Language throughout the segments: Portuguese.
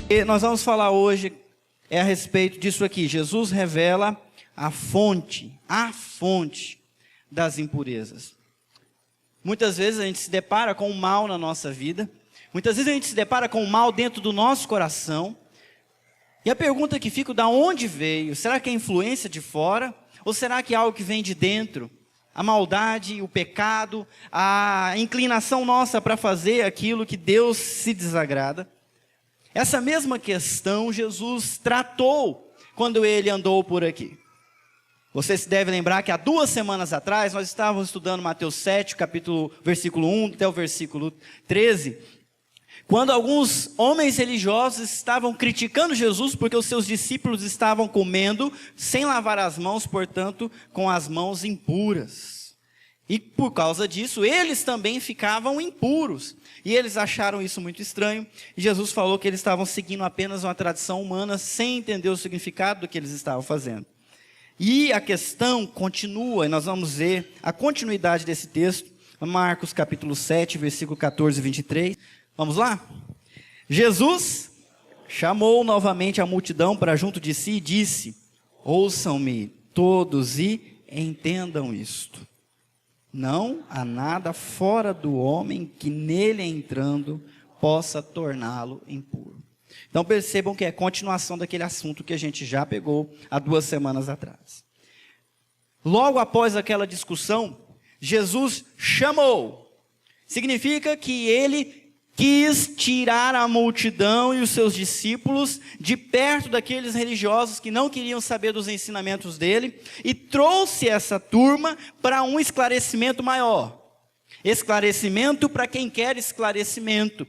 E nós vamos falar hoje a respeito disso aqui. Jesus revela a fonte das impurezas. Muitas vezes a gente se depara com o mal na nossa vida. Muitas vezes a gente se depara com o mal dentro do nosso coração. E a pergunta que fica, da onde veio? Será que é influência de fora? Ou será que é algo que vem de dentro? A maldade, o pecado, a inclinação nossa para fazer aquilo que Deus se desagrada. Essa mesma questão Jesus tratou quando ele andou por aqui. Você se deve lembrar que há 2 semanas atrás nós estávamos estudando Mateus 7, versículo 1 até o versículo 13, quando alguns homens religiosos estavam criticando Jesus porque os seus discípulos estavam comendo sem lavar as mãos, portanto, com as mãos impuras. E por causa disso, eles também ficavam impuros. E eles acharam isso muito estranho. E Jesus falou que eles estavam seguindo apenas uma tradição humana, sem entender o significado do que eles estavam fazendo. E a questão continua, e nós vamos ver a continuidade desse texto, Marcos capítulo 7, versículo 14 e 23. Vamos lá? Jesus chamou novamente a multidão para junto de si e disse: ouçam-me todos e entendam isto. Não há nada fora do homem que nele entrando possa torná-lo impuro. Então percebam que é continuação daquele assunto que a gente já pegou há 2 semanas atrás. Logo após aquela discussão, Jesus chamou. Significa que ele quis tirar a multidão e os seus discípulos de perto daqueles religiosos que não queriam saber dos ensinamentos dele e trouxe essa turma para um esclarecimento maior. Esclarecimento para quem quer esclarecimento.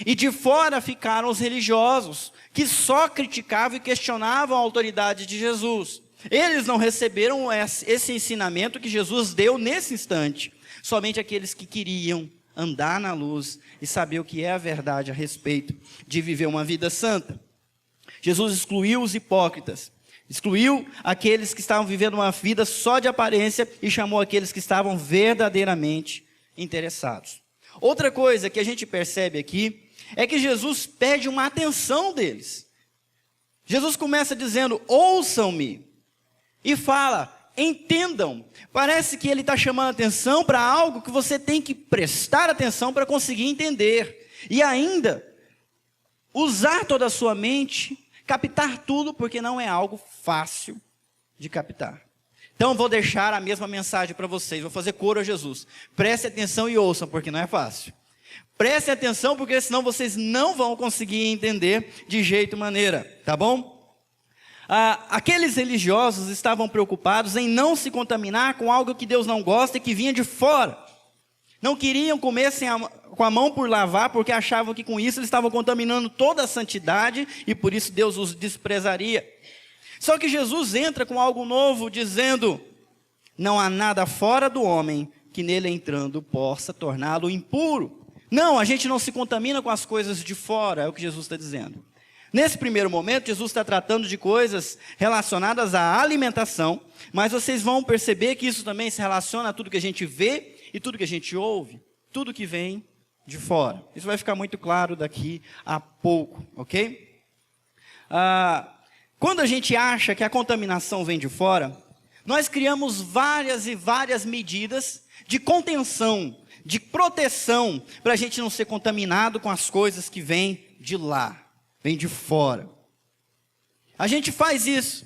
E de fora ficaram os religiosos, que só criticavam e questionavam a autoridade de Jesus. Eles não receberam esse ensinamento que Jesus deu nesse instante. Somente aqueles que queriam andar na luz e saber o que é a verdade a respeito de viver uma vida santa. Jesus excluiu os hipócritas, excluiu aqueles que estavam vivendo uma vida só de aparência e chamou aqueles que estavam verdadeiramente interessados. Outra coisa que a gente percebe aqui é que Jesus pede uma atenção deles. Jesus começa dizendo: ouçam-me, e fala: entendam. Parece que ele está chamando atenção para algo que você tem que prestar atenção para conseguir entender. E ainda, usar toda a sua mente, captar tudo, porque não é algo fácil de captar. Então vou deixar a mesma mensagem para vocês, vou fazer coro a Jesus. Prestem atenção e ouçam, porque não é fácil. Prestem atenção, porque senão vocês não vão conseguir entender de jeito maneira, tá bom? Aqueles religiosos estavam preocupados em não se contaminar com algo que Deus não gosta e que vinha de fora. Não queriam comer com a mão por lavar, porque achavam que com isso eles estavam contaminando toda a santidade e por isso Deus os desprezaria. Só que Jesus entra com algo novo, dizendo: não há nada fora do homem que nele entrando possa torná-lo impuro. Não, a gente não se contamina com as coisas de fora, é o que Jesus está dizendo. Nesse primeiro momento, Jesus está tratando de coisas relacionadas à alimentação, mas vocês vão perceber que isso também se relaciona a tudo que a gente vê e tudo que a gente ouve, tudo que vem de fora. Isso vai ficar muito claro daqui a pouco, ok? Quando a gente acha que a contaminação vem de fora, nós criamos várias e várias medidas de contenção, de proteção, para a gente não ser contaminado com as coisas que vêm de lá. Vem de fora. A gente faz isso.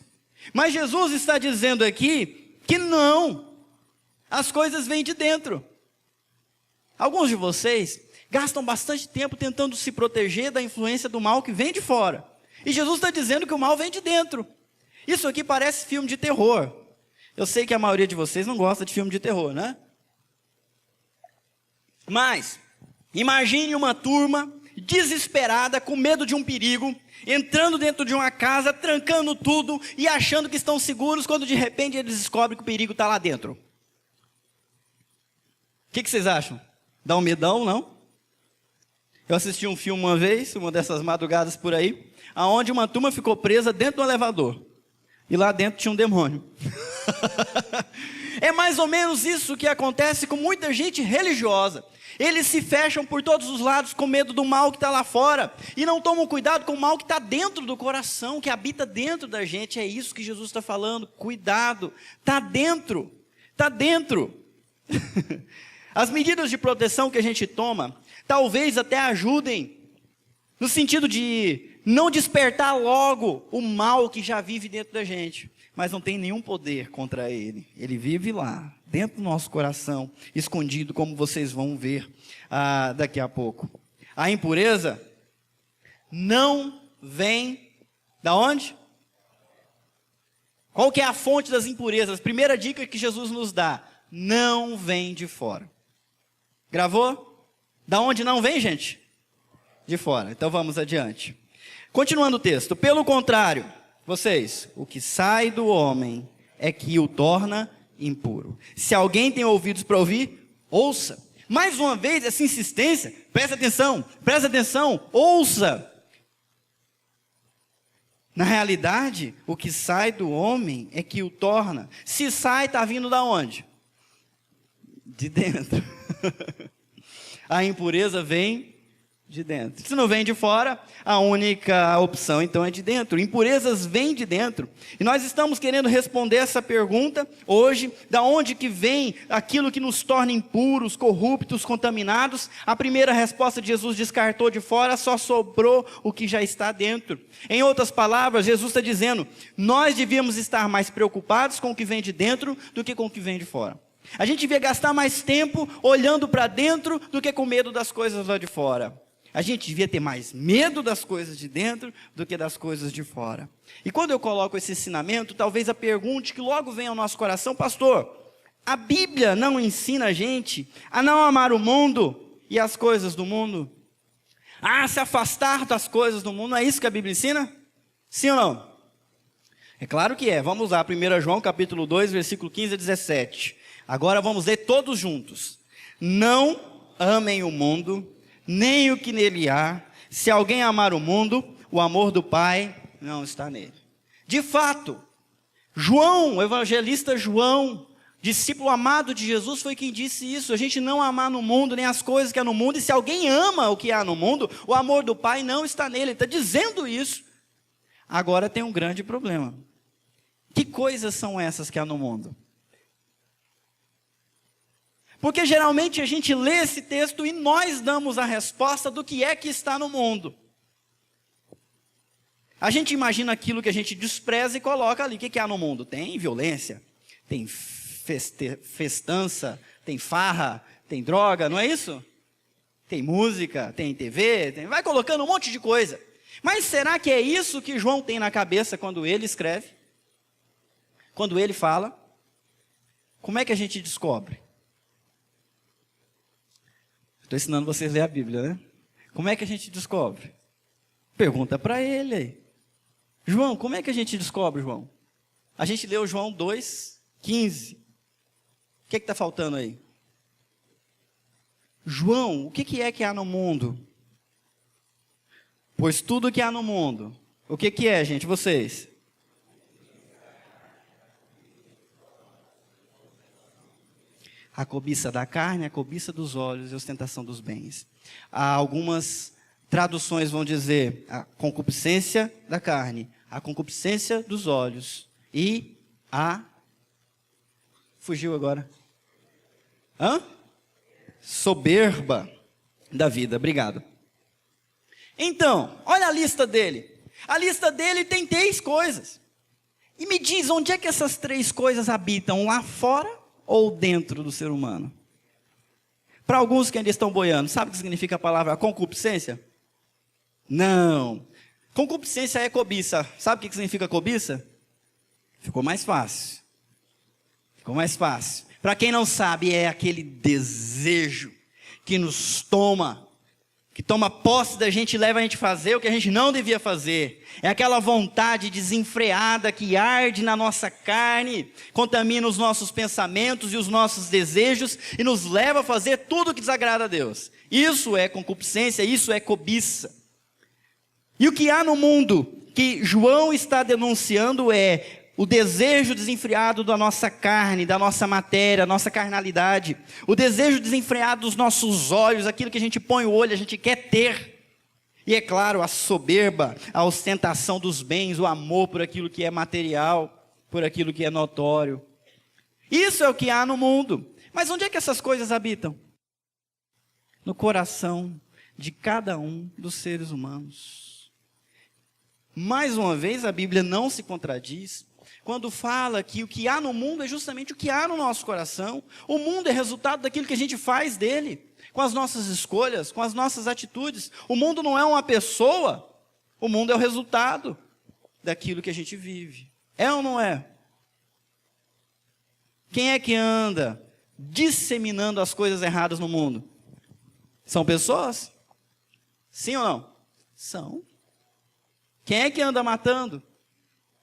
Mas Jesus está dizendo aqui que não. As coisas vêm de dentro. Alguns de vocês gastam bastante tempo tentando se proteger da influência do mal que vem de fora. E Jesus está dizendo que o mal vem de dentro. Isso aqui parece filme de terror. Eu sei que a maioria de vocês não gosta de filme de terror, né? Mas imagine uma turma desesperada, com medo de um perigo, entrando dentro de uma casa, trancando tudo e achando que estão seguros, quando de repente eles descobrem que o perigo está lá dentro. O que vocês acham? Dá um medão, não? Eu assisti um filme uma vez, uma dessas madrugadas por aí, aonde uma turma ficou presa dentro do elevador. E lá dentro tinha um demônio. É mais ou menos isso que acontece com muita gente religiosa. Eles se fecham por todos os lados com medo do mal que está lá fora e não tomam cuidado com o mal que está dentro do coração, que habita dentro da gente. É isso que Jesus está falando. Cuidado, está dentro, está dentro. As medidas de proteção que a gente toma, talvez até ajudem, no sentido de não despertar logo o mal que já vive dentro da gente, mas não tem nenhum poder contra ele. Ele vive lá, dentro do nosso coração, escondido, como vocês vão ver daqui a pouco. A impureza não vem da onde? Qual que é a fonte das impurezas? Primeira dica que Jesus nos dá: não vem de fora. Gravou? Da onde não vem, gente? De fora. Então vamos adiante. Continuando o texto. Pelo contrário, vocês, o que sai do homem é que o torna impuro. Se alguém tem ouvidos para ouvir, ouça. Mais uma vez, essa insistência, presta atenção, ouça. Na realidade, o que sai do homem é que o torna. Se sai, está vindo da onde? De dentro. A impureza vem de dentro. Se não vem de fora, a única opção então é de dentro. Impurezas vêm de dentro. E nós estamos querendo responder essa pergunta hoje: da onde que vem aquilo que nos torna impuros, corruptos, contaminados? A primeira resposta de Jesus descartou de fora, só sobrou o que já está dentro. Em outras palavras, Jesus está dizendo: nós devíamos estar mais preocupados com o que vem de dentro do que com o que vem de fora. A gente devia gastar mais tempo olhando para dentro do que com medo das coisas lá de fora. A gente devia ter mais medo das coisas de dentro do que das coisas de fora. E quando eu coloco esse ensinamento, talvez a pergunta que logo vem ao nosso coração: pastor, a Bíblia não ensina a gente a não amar o mundo e as coisas do mundo? Se afastar das coisas do mundo, não é isso que a Bíblia ensina? Sim ou não? É claro que é. Vamos lá, 1 João capítulo 2, versículo 15 a 17. Agora vamos ler todos juntos. Não amem o mundo, nem o que nele há. Se alguém amar o mundo, o amor do Pai não está nele. De fato, João, o evangelista João, discípulo amado de Jesus, foi quem disse isso: a gente não amar no mundo, nem as coisas que há no mundo, e se alguém ama o que há no mundo, o amor do Pai não está nele. Ele está dizendo isso. Agora tem um grande problema. Que coisas são essas que há no mundo? Porque geralmente a gente lê esse texto e nós damos a resposta do que é que está no mundo. A gente imagina aquilo que a gente despreza e coloca ali. O que há no mundo? Tem violência, tem festança, tem farra, tem droga, não é isso? Tem música, tem TV, vai colocando um monte de coisa. Mas será que é isso que João tem na cabeça quando ele escreve? Quando ele fala? Como é que a gente descobre? Estou ensinando vocês a ler a Bíblia, né? Como é que a gente descobre? Pergunta para ele aí. João, como é que a gente descobre, João? A gente leu João 2:15. O que está faltando aí? João, o que é que há no mundo? Pois tudo que há no mundo. O que é, gente? Vocês? A cobiça da carne, a cobiça dos olhos e a ostentação dos bens. Algumas traduções vão dizer a concupiscência da carne, a concupiscência dos olhos e a... Fugiu agora. Soberba da vida. Obrigado. Então, olha a lista dele. A lista dele tem 3 coisas. E me diz, onde é que essas 3 coisas habitam? Lá fora ou dentro do ser humano? Para alguns que ainda estão boiando, sabe o que significa a palavra concupiscência? Não. Concupiscência é cobiça. Sabe o que significa cobiça? Ficou mais fácil. Ficou mais fácil. Para quem não sabe, é aquele desejo que nos toma, que toma posse da gente e leva a gente a fazer o que a gente não devia fazer. É aquela vontade desenfreada que arde na nossa carne, contamina os nossos pensamentos e os nossos desejos e nos leva a fazer tudo o que desagrada a Deus. Isso é concupiscência, isso é cobiça. E o que há no mundo que João está denunciando é o desejo desenfreado da nossa carne, da nossa matéria, nossa carnalidade. O desejo desenfreado dos nossos olhos, aquilo que a gente põe o olho, a gente quer ter. E é claro, a soberba, a ostentação dos bens, o amor por aquilo que é material, por aquilo que é notório. Isso é o que há no mundo. Mas onde é que essas coisas habitam? No coração de cada um dos seres humanos. Mais uma vez, a Bíblia não se contradiz quando fala que o que há no mundo é justamente o que há no nosso coração. O mundo é resultado daquilo que a gente faz dele, com as nossas escolhas, com as nossas atitudes. O mundo não é uma pessoa, o mundo é o resultado daquilo que a gente vive. É ou não é? Quem é que anda disseminando as coisas erradas no mundo? São pessoas? Sim ou não? São. Quem é que anda matando?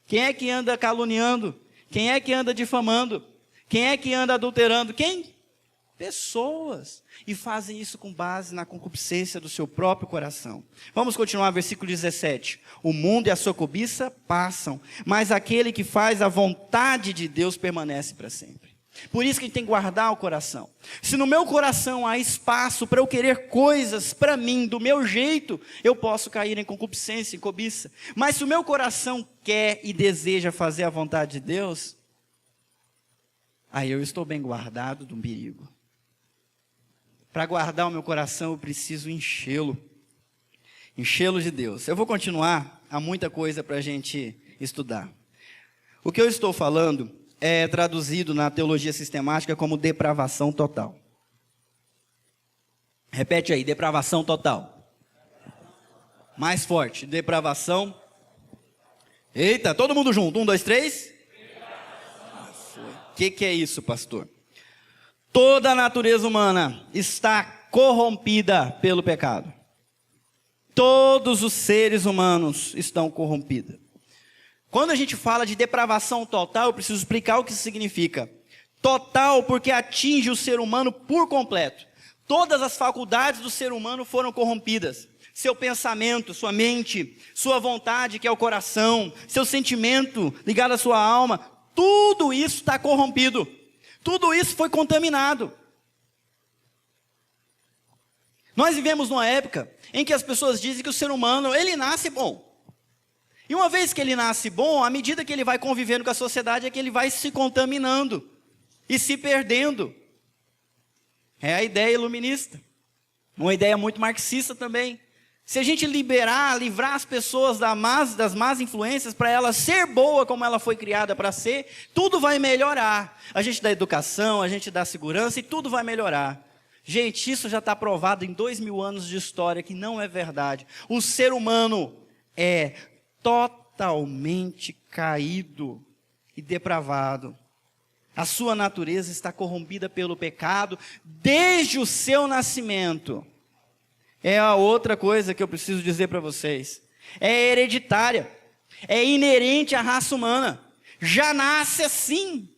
Quem é que anda caluniando? Quem é que anda difamando? Quem é que anda adulterando? Quem? Pessoas. E fazem isso com base na concupiscência do seu próprio coração. Vamos continuar, versículo 17. O mundo e a sua cobiça passam, mas aquele que faz a vontade de Deus permanece para sempre. Por isso que a gente tem que guardar o coração. Se no meu coração há espaço para eu querer coisas para mim, do meu jeito, eu posso cair em concupiscência, em cobiça. Mas se o meu coração quer e deseja fazer a vontade de Deus, aí eu estou bem guardado do perigo. Para guardar o meu coração, eu preciso enchê-lo. Enchê-lo de Deus. Eu vou continuar, há muita coisa para a gente estudar. O que eu estou falando é traduzido na teologia sistemática como depravação total. Repete aí, depravação total. Mais forte, depravação. Eita, todo mundo junto. 1, 2, 3. O que é isso, pastor? Toda a natureza humana está corrompida pelo pecado. Todos os seres humanos estão corrompidos. Quando a gente fala de depravação total, eu preciso explicar o que isso significa. Total porque atinge o ser humano por completo. Todas as faculdades do ser humano foram corrompidas. Seu pensamento, sua mente, sua vontade, que é o coração, seu sentimento ligado à sua alma, tudo isso está corrompido. Tudo isso foi contaminado. Nós vivemos numa época em que as pessoas dizem que o ser humano, ele nasce bom. E uma vez que ele nasce bom, à medida que ele vai convivendo com a sociedade, é que ele vai se contaminando e se perdendo. É a ideia iluminista. Uma ideia muito marxista também. Se a gente livrar as pessoas das más influências, para ela ser boa como ela foi criada para ser, tudo vai melhorar. A gente dá educação, a gente dá segurança e tudo vai melhorar. Gente, isso já está provado em 2000 anos de história que não é verdade. O ser humano é totalmente caído e depravado. A sua natureza está corrompida pelo pecado desde o seu nascimento. É a outra coisa que eu preciso dizer para vocês. É hereditária. É inerente à raça humana. Já nasce assim.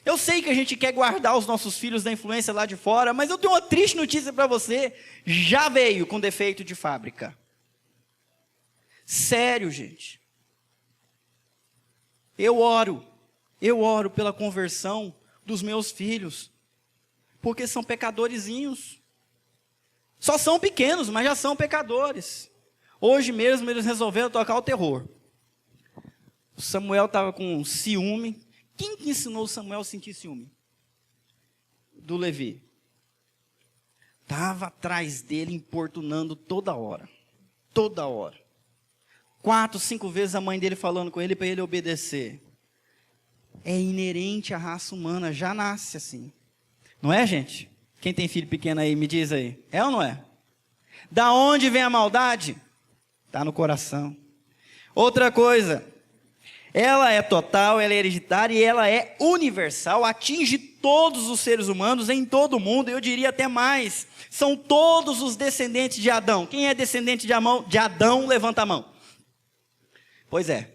Eu sei que a gente quer guardar os nossos filhos da influência lá de fora, mas eu tenho uma triste notícia para você. Já veio com defeito de fábrica. Sério, gente. Eu oro pela conversão dos meus filhos, porque são pecadorzinhos. Só são pequenos, mas já são pecadores. Hoje mesmo eles resolveram tocar o terror. O Samuel estava com ciúme. Quem que ensinou o Samuel a sentir ciúme? Do Levi. Estava atrás dele, importunando toda hora. Toda hora. 4, 5 vezes a mãe dele falando com ele para ele obedecer. É inerente à raça humana, já nasce assim. Não é, gente? Quem tem filho pequeno aí, me diz aí. É ou não é? Da onde vem a maldade? Está no coração. Outra coisa. Ela é total, ela é hereditária e ela é universal. Atinge todos os seres humanos em todo o mundo. Eu diria até mais. São todos os descendentes de Adão. Quem é descendente de Adão, levanta a mão. Pois é.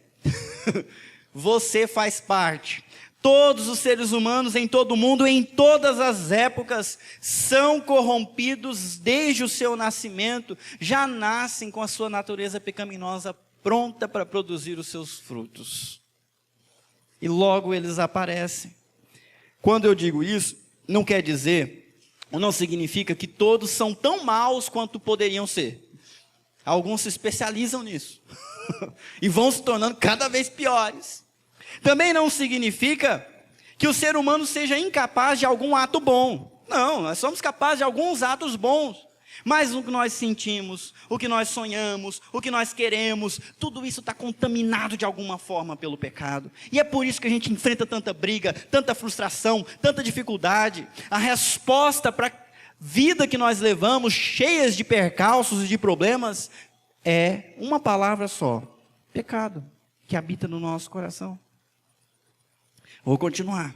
Você faz parte. Todos os seres humanos em todo o mundo, em todas as épocas, são corrompidos desde o seu nascimento, já nascem com a sua natureza pecaminosa pronta para produzir os seus frutos. E logo eles aparecem. Quando eu digo isso, não quer dizer, ou não significa que todos são tão maus quanto poderiam ser. Alguns se especializam nisso. E vão se tornando cada vez piores. Também não significa que o ser humano seja incapaz de algum ato bom. Não, nós somos capazes de alguns atos bons. Mas o que nós sentimos, o que nós sonhamos, o que nós queremos, tudo isso está contaminado de alguma forma pelo pecado. E é por isso que a gente enfrenta tanta briga, tanta frustração, tanta dificuldade. A resposta para a vida que nós levamos, cheias de percalços e de problemas, é uma palavra só: pecado, que habita no nosso coração. Vou continuar.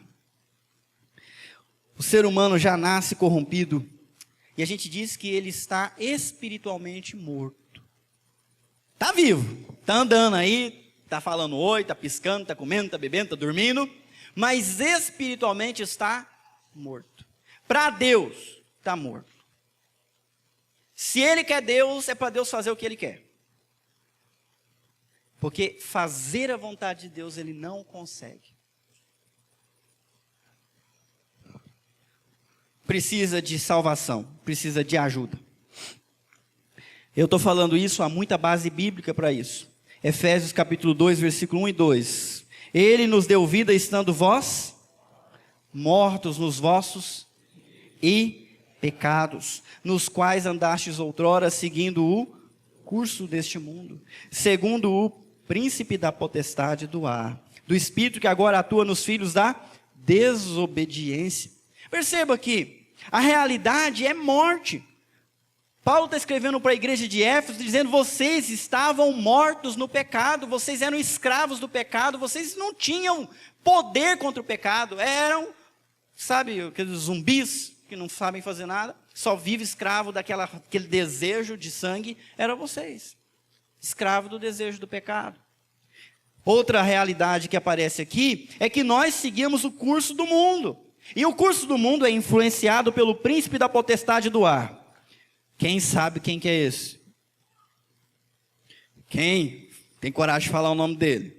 O ser humano já nasce corrompido. E a gente diz que ele está espiritualmente morto. Está vivo, está andando aí, está falando oi, está piscando, está comendo, está bebendo, está dormindo. Mas espiritualmente está morto. Para Deus, está morto. Se ele quer Deus, é para Deus fazer o que ele quer. Porque fazer a vontade de Deus ele não consegue. Precisa de salvação, precisa de ajuda. Eu estou falando isso, há muita base bíblica para isso. Efésios capítulo 2, versículo 1 e 2. Ele nos deu vida estando vós mortos nos vossos pecados, nos quais andastes outrora seguindo o curso deste mundo, segundo o príncipe da potestade do ar, do espírito que agora atua nos filhos da desobediência. Perceba que a realidade é morte. Paulo está escrevendo para a igreja de Éfeso, dizendo: vocês estavam mortos no pecado, vocês eram escravos do pecado, vocês não tinham poder contra o pecado, eram, sabe, aqueles zumbis que não sabem fazer nada, só vive escravo daquele desejo de sangue, eram vocês, escravo do desejo do pecado. Outra realidade que aparece aqui, é que nós seguimos o curso do mundo. E o curso do mundo é influenciado pelo príncipe da potestade do ar. Quem sabe quem que é esse? Quem tem coragem de falar o nome dele?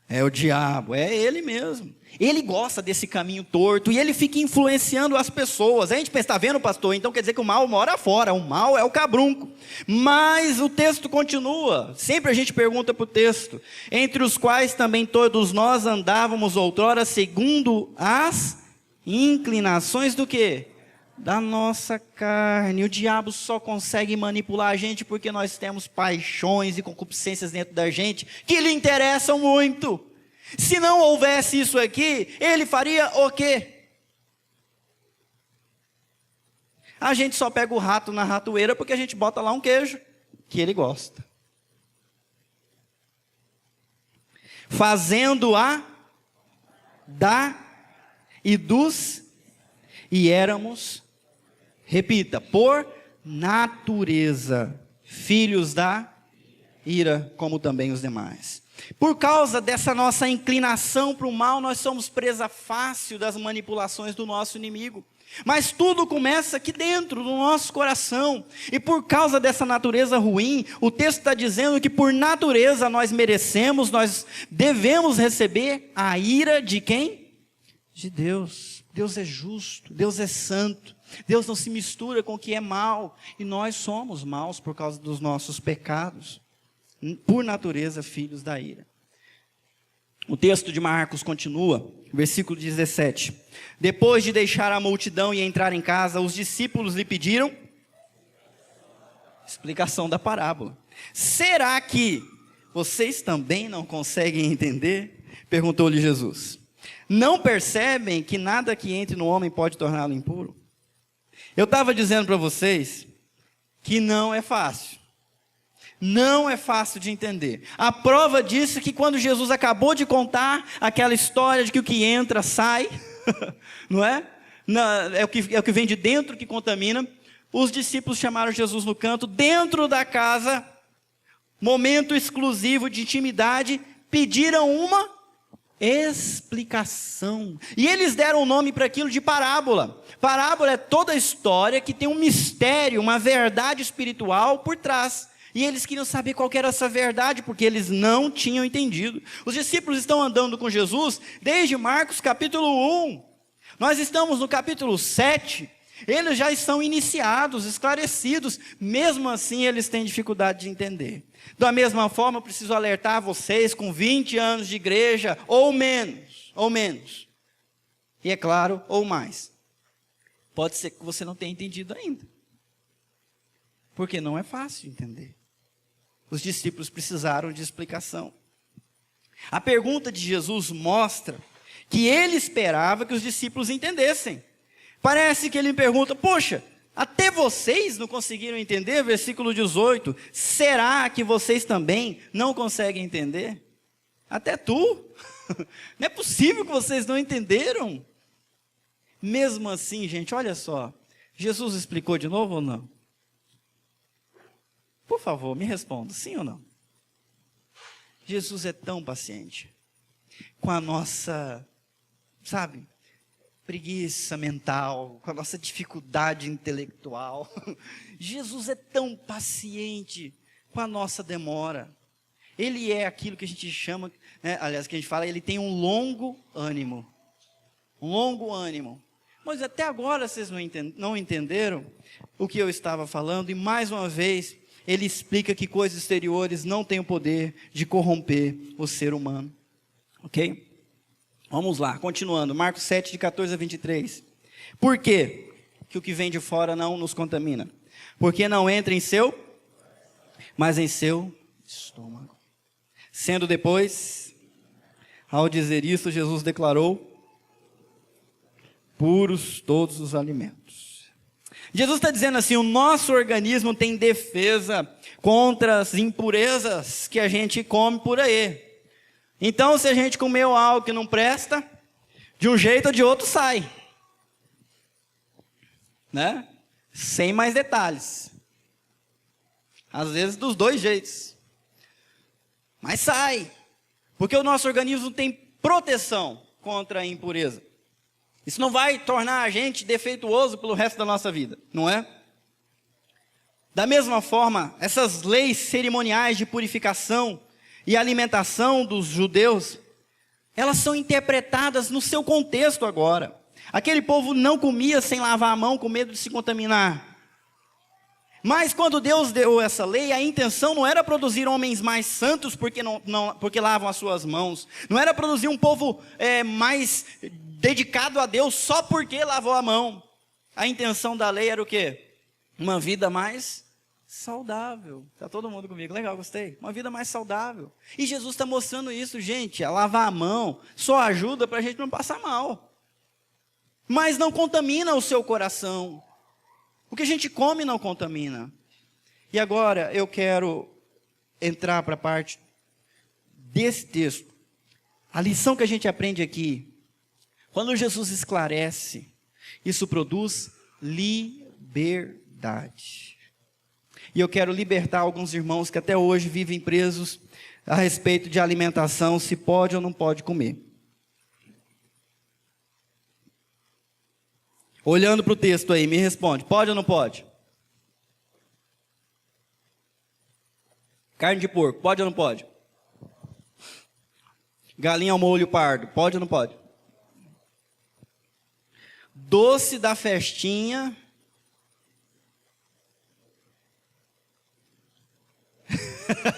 É o diabo, é ele mesmo. Ele gosta desse caminho torto e ele fica influenciando as pessoas. A gente pensa: está vendo, pastor? Então quer dizer que o mal mora fora, o mal é o cabrunco. Mas o texto continua, sempre a gente pergunta para o texto: entre os quais também todos nós andávamos outrora segundo as inclinações do quê? Da nossa carne. O diabo só consegue manipular a gente porque nós temos paixões e concupiscências dentro da gente que lhe interessam muito. Se não houvesse isso aqui, ele faria o quê? A gente só pega o rato na ratoeira porque a gente bota lá um queijo que ele gosta. Fazendo e dos, e éramos, repita, por natureza, filhos da ira, como também os demais. Por causa dessa nossa inclinação para o mal, nós somos presa fácil das manipulações do nosso inimigo. Mas tudo começa aqui dentro do nosso coração. E por causa dessa natureza ruim, o texto está dizendo que por natureza nós merecemos, nós devemos receber a ira de quem? De Deus. Deus é justo, Deus é santo. Deus não se mistura com o que é mal. E nós somos maus por causa dos nossos pecados. Por natureza, filhos da ira. O texto de Marcos continua, versículo 17. Depois de deixar a multidão e entrar em casa, os discípulos lhe pediram explicação da parábola. Será que vocês também não conseguem entender? Perguntou-lhe Jesus. Não percebem que nada que entre no homem pode torná-lo impuro? Eu estava dizendo para vocês que não é fácil. Não é fácil de entender. A prova disso é que quando Jesus acabou de contar aquela história de que o que entra sai, não é? É o que vem de dentro que contamina. Os discípulos chamaram Jesus no canto, dentro da casa, momento exclusivo de intimidade, pediram uma explicação. E eles deram o nome para aquilo de parábola. Parábola é toda a história que tem um mistério, uma verdade espiritual por trás. E eles queriam saber qual que era essa verdade, porque eles não tinham entendido. Os discípulos estão andando com Jesus desde Marcos capítulo 1. Nós estamos no capítulo 7. Eles já estão iniciados, esclarecidos. Mesmo assim, eles têm dificuldade de entender. Da mesma forma, eu preciso alertar vocês com 20 anos de igreja, ou menos. E é claro, ou mais. Pode ser que você não tenha entendido ainda. Porque não é fácil entender. Os discípulos precisaram de explicação. A pergunta de Jesus mostra que ele esperava que os discípulos entendessem. Parece que ele pergunta, poxa, até vocês não conseguiram entender? Versículo 18, será que vocês também não conseguem entender? Até tu? Não é possível que vocês não entenderam? Mesmo assim, gente, olha só, Jesus explicou de novo ou não? Por favor, me responda, sim ou não? Jesus é tão paciente com a nossa, preguiça mental, com a nossa dificuldade intelectual. Jesus é tão paciente com a nossa demora. Ele é aquilo que a gente chama, aliás, que a gente fala, ele tem um longo ânimo. Um longo ânimo. Mas até agora vocês não entenderam o que eu estava falando, e mais uma vez, ele explica que coisas exteriores não têm o poder de corromper o ser humano. Ok? Vamos lá, continuando. Marcos 7, de 14 a 23. Por quê que o que vem de fora não nos contamina? Porque não entra em seu, mas em seu estômago. Sendo depois, ao dizer isso, Jesus declarou, puros todos os alimentos. Jesus está dizendo assim, o nosso organismo tem defesa contra as impurezas que a gente come por aí. Então, se a gente comeu algo que não presta, de um jeito ou de outro sai. Né? Sem mais detalhes. Às vezes dos dois jeitos. Mas sai. Porque o nosso organismo tem proteção contra a impureza. Isso não vai tornar a gente defeituoso pelo resto da nossa vida, não é? Da mesma forma, essas leis cerimoniais de purificação e alimentação dos judeus, elas são interpretadas no seu contexto agora. Aquele povo não comia sem lavar a mão com medo de se contaminar. Mas quando Deus deu essa lei, a intenção não era produzir homens mais santos porque lavam as suas mãos. Não era produzir um povo mais dedicado a Deus só porque lavou a mão. A intenção da lei era o quê? Uma vida mais saudável. Está todo mundo comigo? Legal, gostei. Uma vida mais saudável. E Jesus está mostrando isso, gente. A lavar a mão só ajuda para a gente não passar mal. Mas não contamina o seu coração. O que a gente come não contamina. E agora eu quero entrar para a parte desse texto. A lição que a gente aprende aqui. Quando Jesus esclarece, isso produz liberdade. E eu quero libertar alguns irmãos que até hoje vivem presos a respeito de alimentação, se pode ou não pode comer. Olhando para o texto aí, me responde, pode ou não pode? Carne de porco, pode ou não pode? Galinha ao molho pardo, pode ou não pode? Doce da festinha.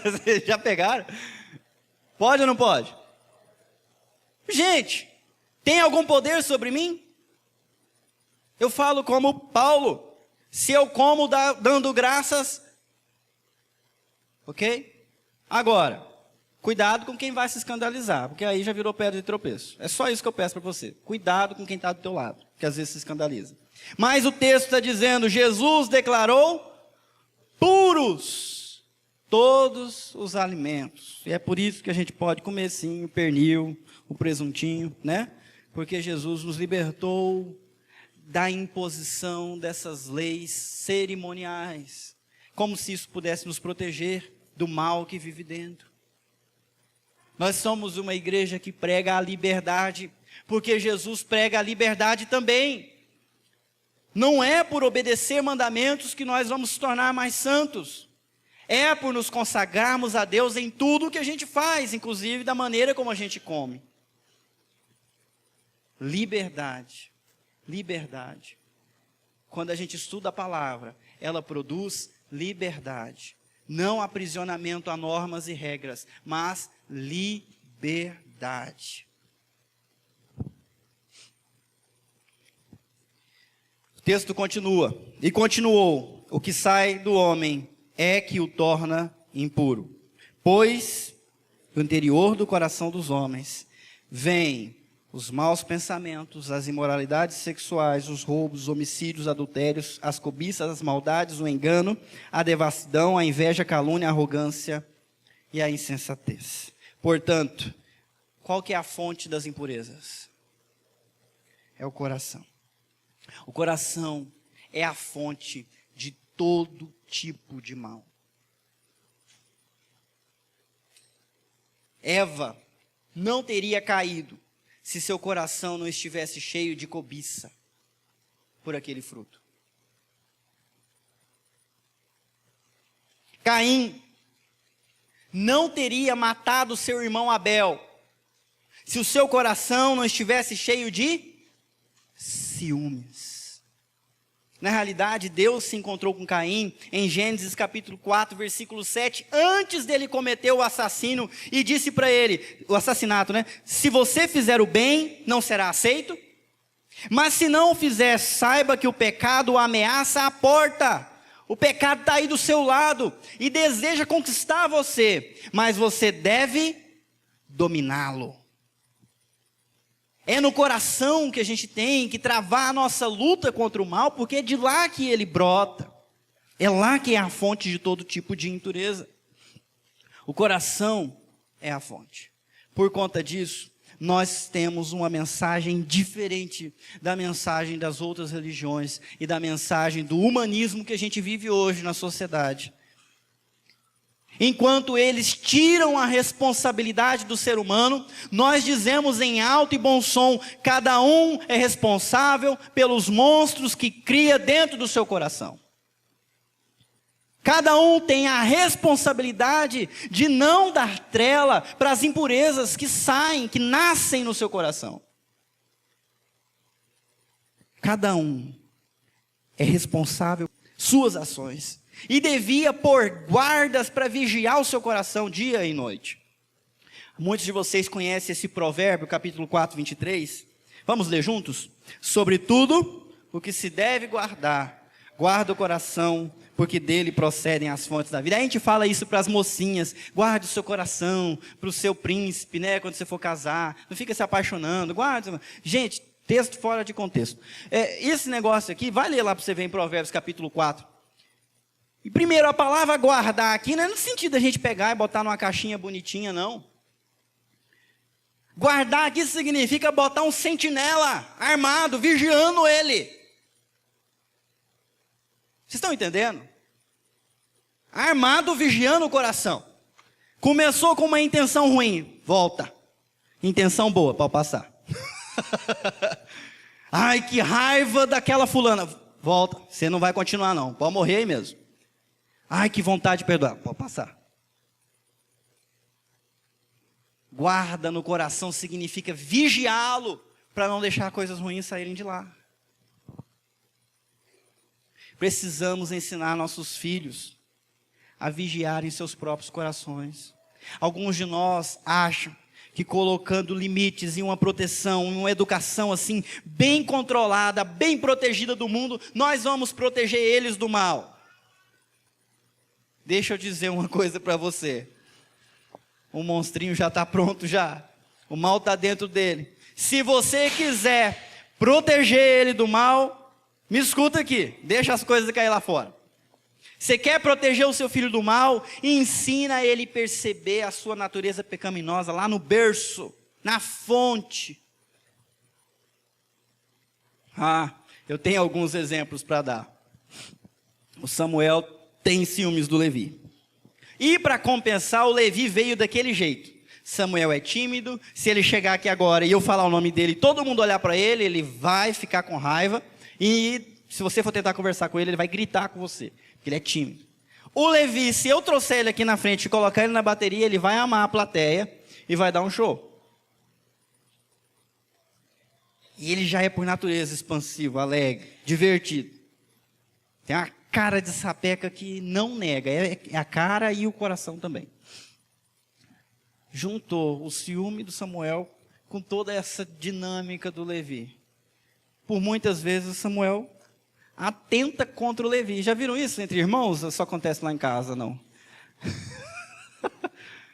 Vocês já pegaram? Pode ou não pode? Gente, tem algum poder sobre mim? Eu falo como Paulo, se eu como dando graças, ok? Agora, cuidado com quem vai se escandalizar, porque aí já virou pedra de tropeço. É só isso que eu peço para você. Cuidado com quem está do teu lado, que às vezes se escandaliza. Mas o texto está dizendo, Jesus declarou puros todos os alimentos. E é por isso que a gente pode comer sim o pernil, o presuntinho, né? Porque Jesus nos libertou da imposição dessas leis cerimoniais, como se isso pudesse nos proteger do mal que vive dentro. Nós somos uma igreja que prega a liberdade, porque Jesus prega a liberdade também. Não é por obedecer mandamentos que nós vamos se tornar mais santos. É por nos consagrarmos a Deus em tudo o que a gente faz, inclusive da maneira como a gente come. Liberdade. Liberdade. Quando a gente estuda a palavra, ela produz liberdade. Não aprisionamento a normas e regras, mas liberdade. O texto continua. E continuou: o que sai do homem é que o torna impuro. Pois do interior do coração dos homens vêm os maus pensamentos, as imoralidades sexuais, os roubos, os homicídios, adultérios, as cobiças, as maldades, o engano, a devassidão, a inveja, a calúnia, a arrogância e a insensatez. Portanto, qual que é a fonte das impurezas? É o coração. O coração é a fonte de todo tipo de mal. Eva não teria caído se seu coração não estivesse cheio de cobiça por aquele fruto. Caim não teria matado seu irmão Abel se o seu coração não estivesse cheio de ciúmes. Na realidade, Deus se encontrou com Caim em Gênesis capítulo 4, versículo 7, antes dele cometer o assassino, e disse para ele, o assassinato, né? Se você fizer o bem, não será aceito, mas se não o fizer, saiba que o pecado ameaça a porta. O pecado está aí do seu lado e deseja conquistar você, mas você deve dominá-lo. É no coração que a gente tem que travar a nossa luta contra o mal, porque é de lá que ele brota. É lá que é a fonte de todo tipo de impureza. O coração é a fonte. Por conta disso, nós temos uma mensagem diferente da mensagem das outras religiões e da mensagem do humanismo que a gente vive hoje na sociedade. Enquanto eles tiram a responsabilidade do ser humano, nós dizemos em alto e bom som: cada um é responsável pelos monstros que cria dentro do seu coração. Cada um tem a responsabilidade de não dar trela para as impurezas que saem, que nascem no seu coração. Cada um é responsável por suas ações. E devia pôr guardas para vigiar o seu coração dia e noite. Muitos de vocês conhecem esse provérbio, capítulo 4, 23. Vamos ler juntos? Sobretudo o que se deve guardar, guarda o coração, porque dele procedem as fontes da vida. Aí a gente fala isso para as mocinhas: guarde o seu coração para o seu príncipe, né? Quando você for casar, não fica se apaixonando, guarde. Gente, texto fora de contexto. Esse negócio aqui, vai ler lá para você ver em Provérbios capítulo 4. E primeiro, a palavra guardar aqui não é no sentido da gente pegar e botar numa caixinha bonitinha, não. Guardar aqui significa botar um sentinela armado, vigiando ele. Vocês estão entendendo? Armado, vigiando o coração. Começou com uma intenção ruim, volta. Intenção boa, pode passar. Ai, que raiva daquela fulana. Volta, você não vai continuar não, pode morrer aí mesmo. Ai, que vontade de perdoar. Pode passar. Guarda no coração significa vigiá-lo para não deixar coisas ruins saírem de lá. Precisamos ensinar nossos filhos a vigiarem seus próprios corações. Alguns de nós acham que colocando limites e uma proteção, uma educação assim, bem controlada, bem protegida do mundo, nós vamos proteger eles do mal. Deixa eu dizer uma coisa para você. O monstrinho já está pronto já. O mal está dentro dele. Se você quiser proteger ele do mal, me escuta aqui. Deixa as coisas cair lá fora. Você quer proteger o seu filho do mal? Ensina ele a perceber a sua natureza pecaminosa lá no berço, na fonte. Eu tenho alguns exemplos para dar. O Samuel tem ciúmes do Levi. E para compensar, o Levi veio daquele jeito. Samuel é tímido, se ele chegar aqui agora e eu falar o nome dele, todo mundo olhar para ele, ele vai ficar com raiva. E se você for tentar conversar com ele, ele vai gritar com você, porque ele é tímido. O Levi, se eu trouxer ele aqui na frente e colocar ele na bateria, ele vai amar a plateia e vai dar um show. E ele já é por natureza expansivo, alegre, divertido. Tem uma cara de sapeca que não nega, é a cara e o coração também. Juntou o ciúme do Samuel com toda essa dinâmica do Levi. Por muitas vezes o Samuel atenta contra o Levi. Já viram isso entre irmãos? Só acontece lá em casa, não.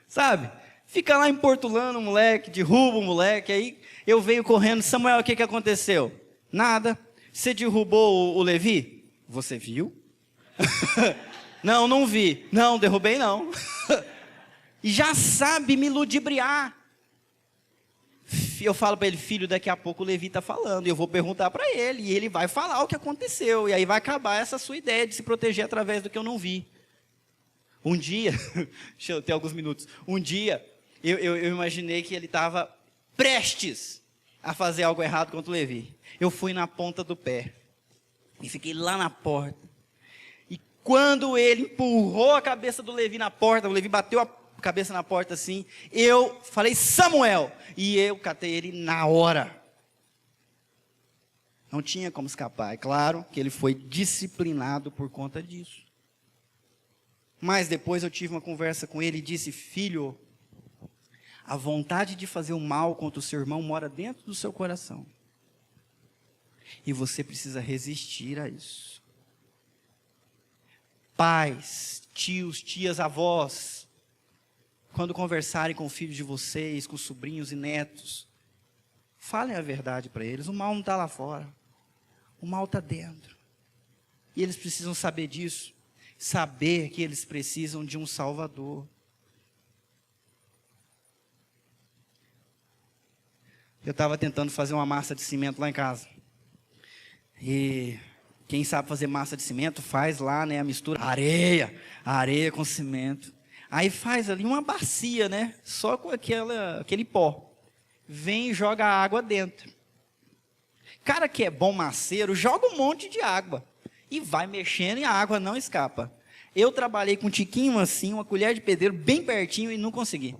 Sabe? Fica lá importunando o moleque, derruba o moleque, aí eu venho correndo, Samuel, o que aconteceu? Nada. Você derrubou o Levi? Você viu? Não, não vi. Não, derrubei não. E já sabe me ludibriar. Eu falo para ele, filho, daqui a pouco o Levi está falando, e eu vou perguntar para ele, e ele vai falar o que aconteceu, e aí vai acabar essa sua ideia de se proteger através do que eu não vi. Um dia, deixa eu ter alguns minutos, um dia, eu imaginei que ele estava prestes a fazer algo errado contra o Levi. Eu fui na ponta do pé, e fiquei lá na porta, e quando ele empurrou a cabeça do Levi na porta, o Levi bateu a cabeça na porta assim, eu falei, Samuel, e eu catei ele na hora. Não tinha como escapar. É claro que ele foi disciplinado por conta disso. Mas depois eu tive uma conversa com ele e disse, filho, a vontade de fazer o mal contra o seu irmão mora dentro do seu coração. E você precisa resistir a isso. Pais, tios, tias, avós, quando conversarem com filhos de vocês, com sobrinhos e netos, falem a verdade para eles. O mal não está lá fora. O mal está dentro. E eles precisam saber disso. Saber que eles precisam de um Salvador. Eu estava tentando fazer uma massa de cimento lá em casa. E quem sabe fazer massa de cimento faz lá, né, a mistura. Areia com cimento. Aí faz ali uma bacia, né? Só com aquele pó. Vem e joga a água dentro. Cara que é bom maceiro, joga um monte de água. E vai mexendo e a água não escapa. Eu trabalhei com um tiquinho assim, uma colher de pedreiro bem pertinho e não consegui.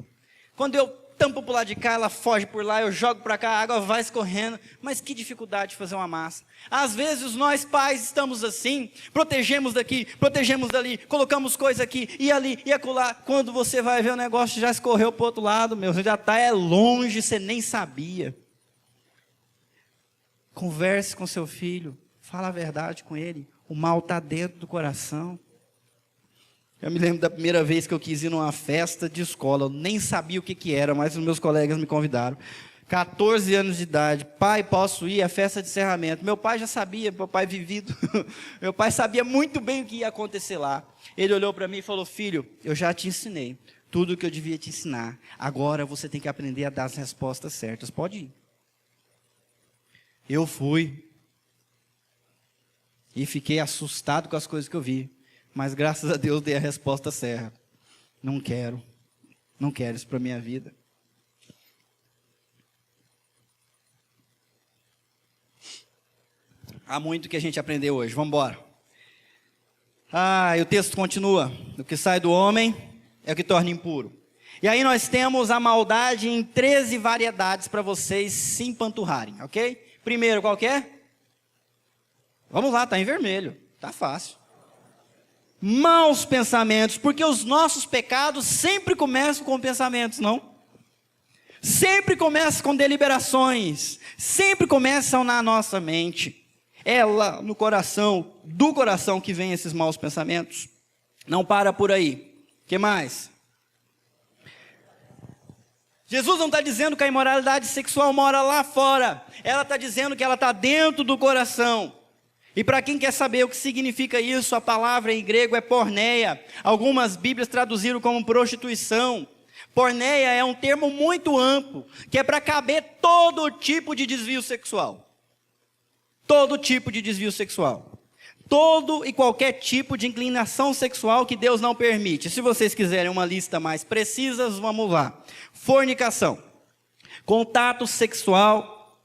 Quando eu tampo por lá de cá, ela foge por lá, eu jogo para cá, a água vai escorrendo. Mas que dificuldade de fazer uma massa. Às vezes nós pais estamos assim, protegemos daqui, protegemos dali, colocamos coisa aqui e ali e acolá. Quando você vai ver o negócio já escorreu para o outro lado, meu, já está longe, você nem sabia. Converse com seu filho, fala a verdade com ele. O mal está dentro do coração. Eu me lembro da primeira vez que eu quis ir numa festa de escola. Eu nem sabia o que era, mas os meus colegas me convidaram. 14 anos de idade. Pai, posso ir à festa de encerramento? Meu pai já sabia, meu pai vivido. Meu pai sabia muito bem o que ia acontecer lá. Ele olhou para mim e falou, filho, eu já te ensinei tudo o que eu devia te ensinar. Agora você tem que aprender a dar as respostas certas. Pode ir. Eu fui. E fiquei assustado com as coisas que eu vi. Mas graças a Deus dei a resposta certa. Não quero isso para a minha vida. Há muito que a gente aprendeu hoje, vamos embora. E o texto continua. O que sai do homem é o que torna impuro. E aí nós temos a maldade em 13 variedades para vocês se empanturrarem, ok? Primeiro, qual que é? Vamos lá, está em vermelho, está fácil. Maus pensamentos, porque os nossos pecados sempre começam com pensamentos, não? Sempre começam com deliberações, sempre começam na nossa mente. É lá no coração, do coração que vem esses maus pensamentos. Não para por aí. O que mais? Jesus não está dizendo que a imoralidade sexual mora lá fora. Ela está dizendo que ela está dentro do coração. E para quem quer saber o que significa isso, a palavra em grego é porneia. Algumas Bíblias traduziram como prostituição. Porneia é um termo muito amplo, que é para caber todo tipo de desvio sexual. Todo tipo de desvio sexual. Todo e qualquer tipo de inclinação sexual que Deus não permite. Se vocês quiserem uma lista mais precisa, vamos lá. Fornicação. Contato sexual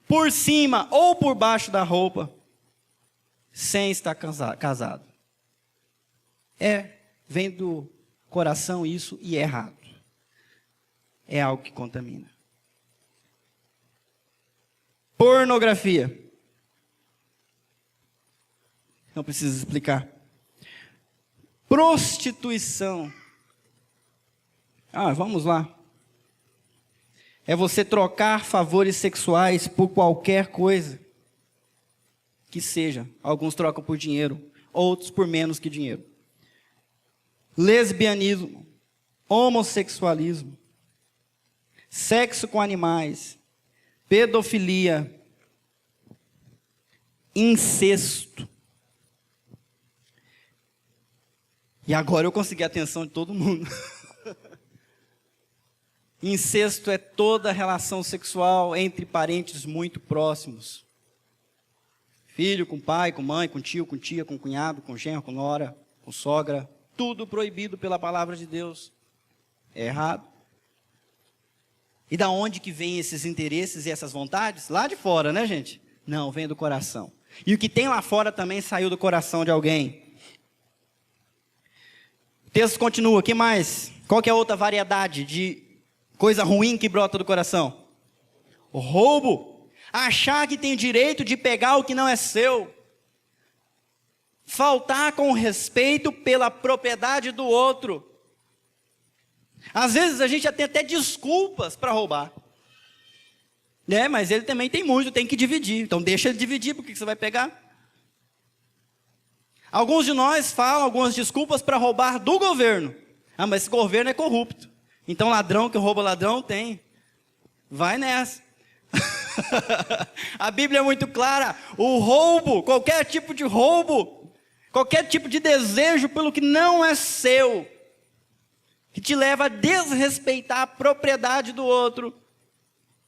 por cima ou por baixo da roupa, sem estar casado. Vem do coração isso e é errado. É algo que contamina. Pornografia. Não preciso explicar. Prostituição. Vamos lá. É você trocar favores sexuais por qualquer coisa que seja. Alguns trocam por dinheiro, outros por menos que dinheiro. Lesbianismo, homossexualismo, sexo com animais, pedofilia, incesto. E agora eu consegui a atenção de todo mundo. Incesto é toda relação sexual entre parentes muito próximos. Filho com pai, com mãe, com tio, com tia, com cunhado, com genro, com nora, com sogra. Tudo proibido pela palavra de Deus. É errado. E da onde que vem esses interesses e essas vontades? Lá de fora, né, gente? Não, vem do coração. E o que tem lá fora também saiu do coração de alguém. O texto continua, o que mais? Qual que é a outra variedade de coisa ruim que brota do coração? O roubo. Achar que tem direito de pegar o que não é seu. Faltar com respeito pela propriedade do outro. Às vezes a gente tem até desculpas para roubar. Mas ele também tem muito, tem que dividir. Então deixa ele dividir, porque você vai pegar. Alguns de nós falam algumas desculpas para roubar do governo. Mas esse governo é corrupto. Então ladrão que rouba ladrão tem. Vai nessa. A Bíblia é muito clara. O roubo, qualquer tipo de roubo, qualquer tipo de desejo pelo que não é seu, que te leva a desrespeitar a propriedade do outro,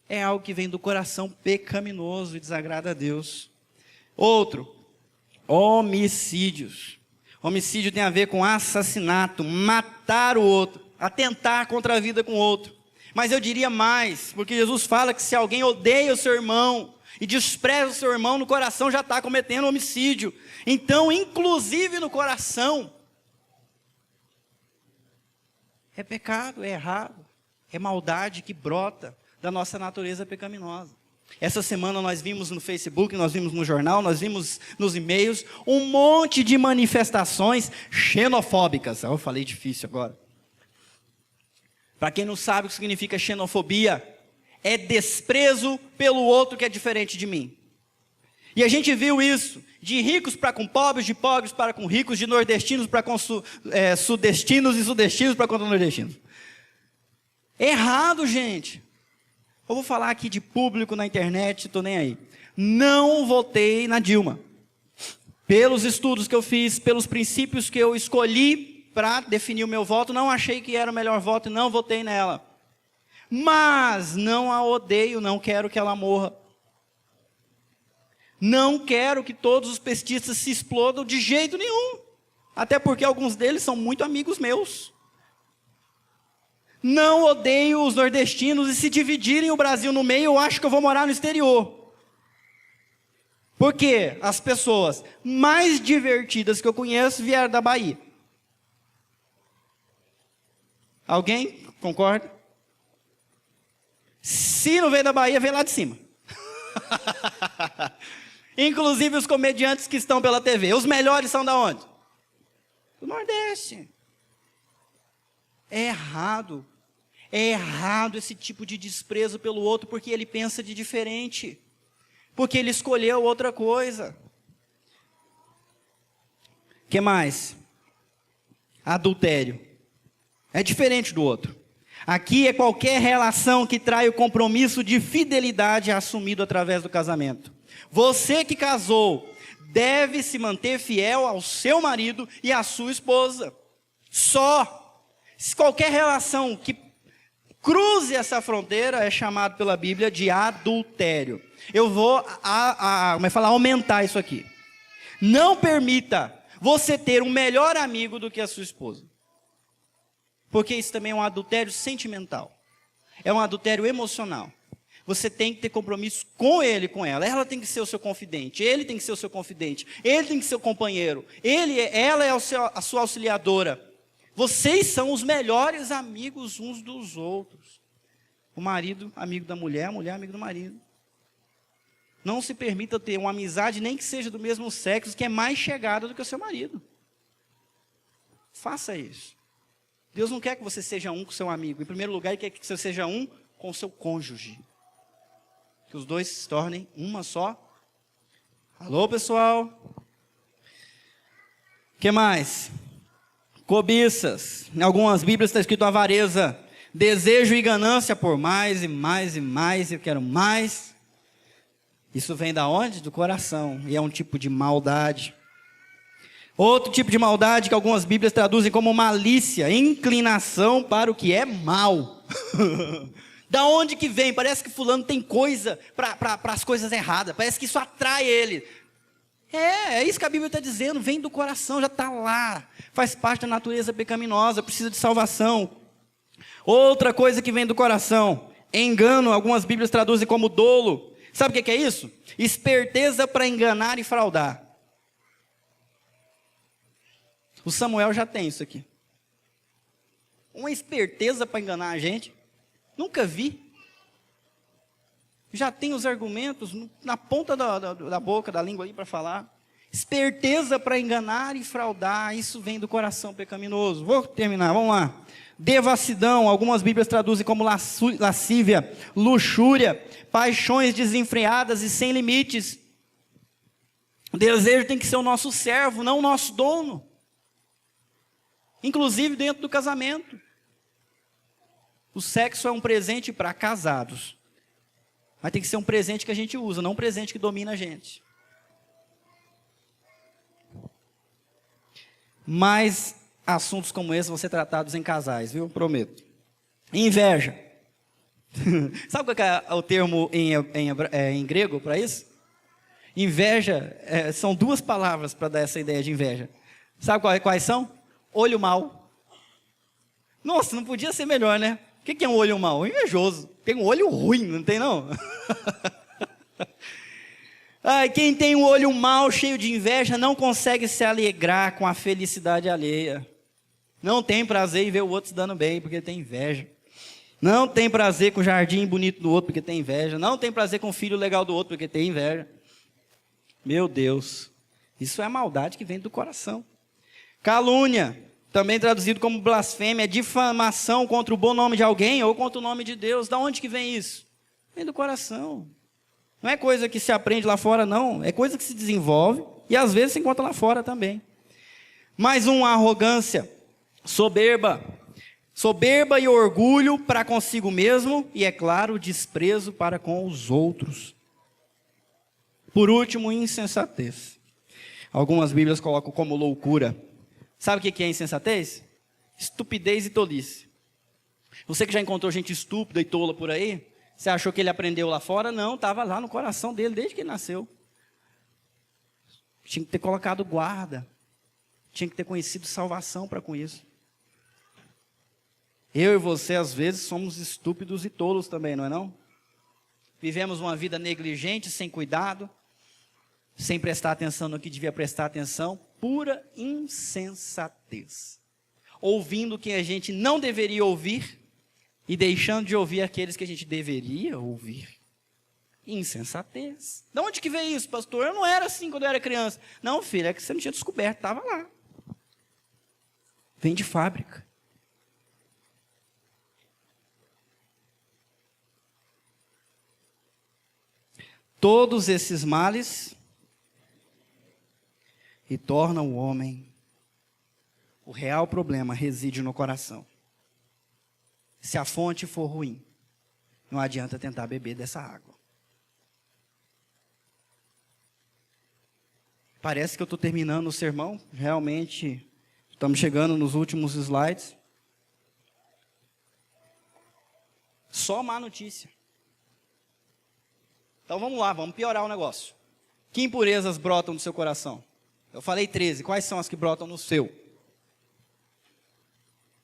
é algo que vem do coração pecaminoso e desagrada a Deus. Outro, homicídios. Homicídio tem a ver com assassinato, matar o outro, atentar contra a vida com o outro. Mas eu diria mais, porque Jesus fala que se alguém odeia o seu irmão e despreza o seu irmão, no coração já está cometendo homicídio. Então, inclusive no coração, é pecado, é errado, é maldade que brota da nossa natureza pecaminosa. Essa semana nós vimos no Facebook, nós vimos no jornal, nós vimos nos e-mails, um monte de manifestações xenofóbicas. Eu falei difícil agora. Para quem não sabe o que significa xenofobia, é desprezo pelo outro que é diferente de mim. E a gente viu isso, de ricos para com pobres, de pobres para com ricos, de nordestinos para com sudestinos e sudestinos para com nordestinos. Errado, gente. Eu vou falar aqui de público na internet, estou nem aí. Não votei na Dilma. Pelos estudos que eu fiz, pelos princípios que eu escolhi para definir o meu voto, não achei que era o melhor voto e não votei nela. Mas não a odeio, não quero que ela morra. Não quero que todos os petistas se explodam de jeito nenhum. Até porque alguns deles são muito amigos meus. Não odeio os nordestinos, e se dividirem o Brasil no meio, eu acho que eu vou morar no exterior. Porque as pessoas mais divertidas que eu conheço vieram da Bahia. Alguém concorda? Se não veio da Bahia, veio lá de cima. Inclusive os comediantes que estão pela TV. Os melhores são da onde? Do Nordeste. É errado. É errado esse tipo de desprezo pelo outro, porque ele pensa de diferente. Porque ele escolheu outra coisa. O que mais? Adultério. É diferente do outro. Aqui é qualquer relação que trai o compromisso de fidelidade assumido através do casamento. Você que casou deve se manter fiel ao seu marido e à sua esposa. Só. Se qualquer relação que cruze essa fronteira é chamado pela Bíblia de adultério. Eu vou aumentar isso aqui. Não permita você ter um melhor amigo do que a sua esposa. Porque isso também é um adultério sentimental. É um adultério emocional. você tem que ter compromisso com ele, com ela. Ela tem que ser o seu confidente, ele tem que ser o seu confidente, ele tem que ser o companheiro, ela é a sua auxiliadora. Vocês são os melhores amigos uns dos outros. O marido, amigo da mulher, a mulher, amigo do marido. Não se permita ter uma amizade, nem que seja do mesmo sexo, que é mais chegada do que o seu marido. Faça isso. Deus não quer que você seja um com seu amigo. Em primeiro lugar, Ele quer que você seja um com o seu cônjuge. Que os dois se tornem uma só. Alô, pessoal? O que mais? Cobiças. Em algumas Bíblias está escrito avareza. Desejo e ganância por mais e mais e mais. Eu quero mais. Isso vem da onde? Do coração. E é um tipo de maldade. Outro tipo de maldade que algumas Bíblias traduzem como malícia. Inclinação para o que é mal. Da onde que vem? Parece que fulano tem coisa para as coisas erradas. Parece que isso atrai ele. É isso que a Bíblia está dizendo. Vem do coração, já está lá. Faz parte da natureza pecaminosa, precisa de salvação. Outra coisa que vem do coração. Engano, algumas Bíblias traduzem como dolo. Sabe o que é isso? Esperteza para enganar e fraudar. O Samuel já tem isso aqui. Uma esperteza para enganar a gente. Nunca vi. Já tem os argumentos na ponta da boca, da língua aí para falar. Esperteza para enganar e fraudar. Isso vem do coração pecaminoso. Vou terminar, vamos lá. Devassidão, algumas Bíblias traduzem como lascívia, luxúria, paixões desenfreadas e sem limites. O desejo tem que ser o nosso servo, não o nosso dono. Inclusive dentro do casamento. O sexo é um presente para casados. Mas tem que ser um presente que a gente usa, não um presente que domina a gente. Mas assuntos como esse vão ser tratados em casais, viu? Prometo. Inveja. Sabe qual é o termo em grego para isso? Inveja, são duas palavras para dar essa ideia de inveja. Sabe quais são? Olho mau. Nossa, não podia ser melhor, né? O que é um olho mau? Invejoso. Tem um olho ruim, não tem não? Quem tem um olho mau, cheio de inveja, não consegue se alegrar com a felicidade alheia. Não tem prazer em ver o outro se dando bem, porque tem inveja. Não tem prazer com o jardim bonito do outro, porque tem inveja. Não tem prazer com o filho legal do outro, porque tem inveja. Meu Deus, isso é maldade que vem do coração. Calúnia, também traduzido como blasfêmia, difamação contra o bom nome de alguém ou contra o nome de Deus. Da onde que vem isso? Vem do coração. Não é coisa que se aprende lá fora, não. É coisa que se desenvolve e às vezes se encontra lá fora também. Mais uma arrogância, soberba. Soberba e orgulho para consigo mesmo e, é claro, desprezo para com os outros. Por último, insensatez. Algumas Bíblias colocam como loucura. Sabe o que é insensatez? Estupidez e tolice. Você que já encontrou gente estúpida e tola por aí, você achou que ele aprendeu lá fora? Não, estava lá no coração dele desde que ele nasceu. Tinha que ter colocado guarda. Tinha que ter conhecido salvação para com isso. Eu e você, às vezes, somos estúpidos e tolos também, não é não? Vivemos uma vida negligente, sem cuidado, sem prestar atenção no que devia prestar atenção, pura insensatez. Ouvindo o que a gente não deveria ouvir e deixando de ouvir aqueles que a gente deveria ouvir. Insensatez. De onde que veio isso, pastor? Eu não era assim quando eu era criança. Não, filho, é que você não tinha descoberto, estava lá. Vem de fábrica. Todos esses males e tornam o homem. O real problema reside no coração. Se a fonte for ruim, não adianta tentar beber dessa água. Parece que eu estou terminando o sermão. Realmente, estamos chegando nos últimos slides. Só má notícia. Então vamos lá, vamos piorar o negócio. Que impurezas brotam do seu coração? Eu falei 13, quais são as que brotam no seu?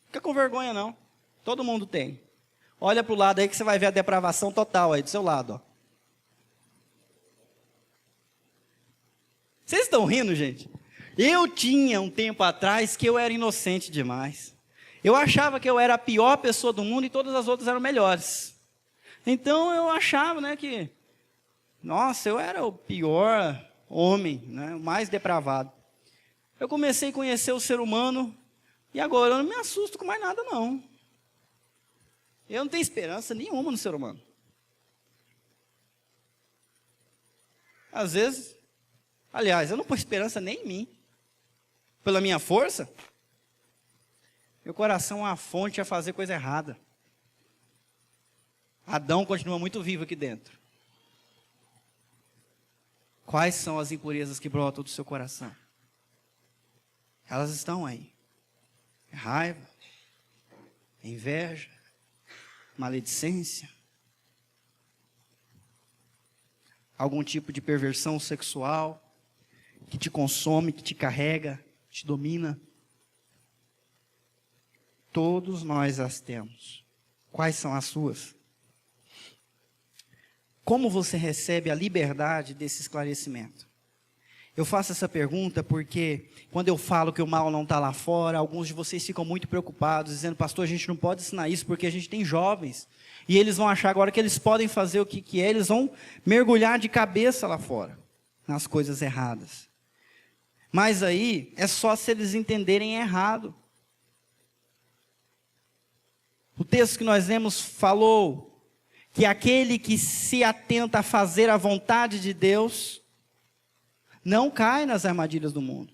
Fica com vergonha não, todo mundo tem. Olha para o lado aí que você vai ver a depravação total aí do seu lado. Ó. Vocês estão rindo, gente? Eu tinha um tempo atrás que eu era inocente demais. Eu achava que eu era a pior pessoa do mundo e todas as outras eram melhores. Então eu achava, né, que, nossa, eu era o pior homem, né, o mais depravado. Eu comecei a conhecer o ser humano e agora eu não me assusto com mais nada, não. Eu não tenho esperança nenhuma no ser humano. Às vezes, aliás, eu não ponho esperança nem em mim. Pela minha força, meu coração é uma fonte a fazer coisa errada. Adão continua muito vivo aqui dentro. Quais são as impurezas que brotam do seu coração? Elas estão aí. Raiva, inveja, maledicência, algum tipo de perversão sexual que te consome, que te carrega, te domina. Todos nós as temos. Quais são as suas? Como você recebe a liberdade desse esclarecimento? Eu faço essa pergunta porque quando eu falo que o mal não está lá fora, alguns de vocês ficam muito preocupados, dizendo, pastor, a gente não pode ensinar isso porque a gente tem jovens. E eles vão achar agora que eles podem fazer o que é, eles vão mergulhar de cabeça lá fora, nas coisas erradas. Mas aí é só se eles entenderem errado. O texto que nós lemos falou que aquele que se atenta a fazer a vontade de Deus não cai nas armadilhas do mundo.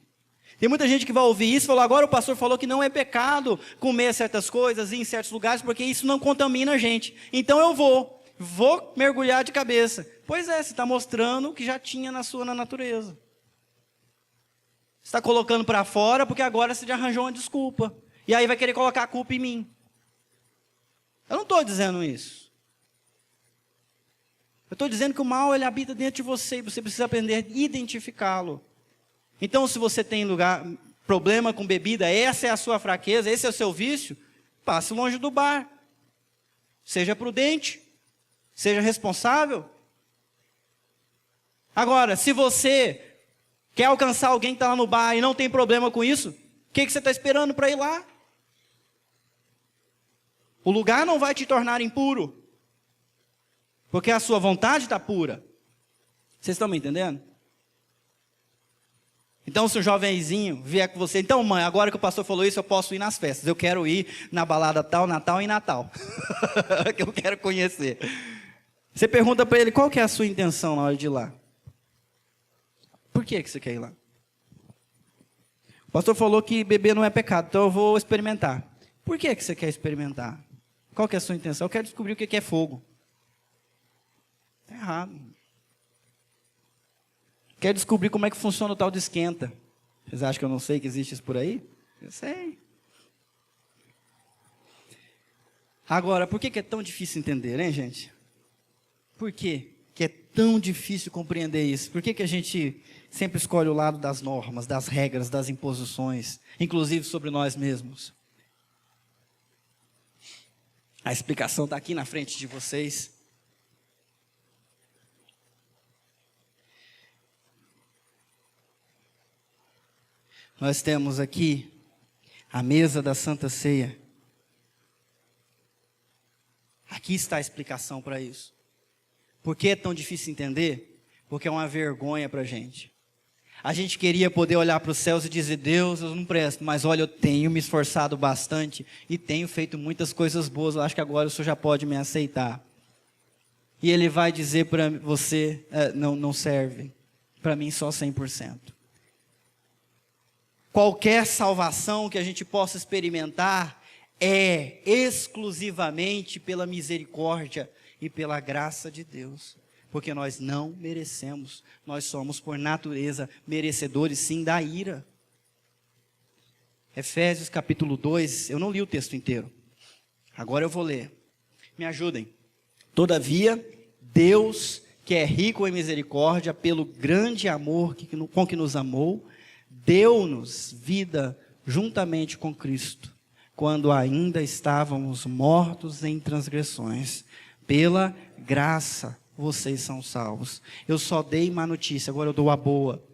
Tem muita gente que vai ouvir isso e falar, agora o pastor falou que não é pecado comer certas coisas, ir em certos lugares, porque isso não contamina a gente. Então eu vou mergulhar de cabeça. Pois é, você está mostrando o que já tinha na sua natureza. Você está colocando para fora porque agora você já arranjou uma desculpa. E aí vai querer colocar a culpa em mim. Eu não estou dizendo isso. Eu estou dizendo que o mal, ele habita dentro de você e você precisa aprender a identificá-lo. Então, se você tem problema com bebida, essa é a sua fraqueza, esse é o seu vício, passe longe do bar. Seja prudente, seja responsável. Agora, se você quer alcançar alguém que está lá no bar e não tem problema com isso, o que você está esperando para ir lá? O lugar não vai te tornar impuro. Porque a sua vontade está pura. Vocês estão me entendendo? Então, se o jovenzinho vier com você, então, mãe, agora que o pastor falou isso, eu posso ir nas festas. Eu quero ir na balada tal, Natal e Natal. Que eu quero conhecer. Você pergunta para ele, qual que é a sua intenção na hora de ir lá? Por que você quer ir lá? O pastor falou que beber não é pecado, então eu vou experimentar. Por que você quer experimentar? Qual que é a sua intenção? Eu quero descobrir o que é fogo. Está errado. Quer descobrir como é que funciona o tal de esquenta. Vocês acham que eu não sei que existe isso por aí? Eu sei. Agora, por que é tão difícil entender, hein, gente? Por que é tão difícil compreender isso? Por que a gente sempre escolhe o lado das normas, das regras, das imposições, inclusive sobre nós mesmos? A explicação está aqui na frente de vocês. Nós temos aqui a mesa da Santa Ceia. Aqui está a explicação para isso. Por que é tão difícil entender? Porque é uma vergonha para a gente. A gente queria poder olhar para os céus e dizer, Deus, eu não presto, mas olha, eu tenho me esforçado bastante e tenho feito muitas coisas boas, eu acho que agora o Senhor já pode me aceitar. E Ele vai dizer para você, não serve, para mim só 100%. Qualquer salvação que a gente possa experimentar é exclusivamente pela misericórdia e pela graça de Deus. Porque nós não merecemos, nós somos por natureza merecedores sim da ira. Efésios capítulo 2, eu não li o texto inteiro. Agora eu vou ler. Me ajudem. Todavia, Deus, que é rico em misericórdia, pelo grande amor com que nos amou, deu-nos vida juntamente com Cristo, quando ainda estávamos mortos em transgressões. Pela graça vocês são salvos. Eu só dei má notícia, agora eu dou a boa.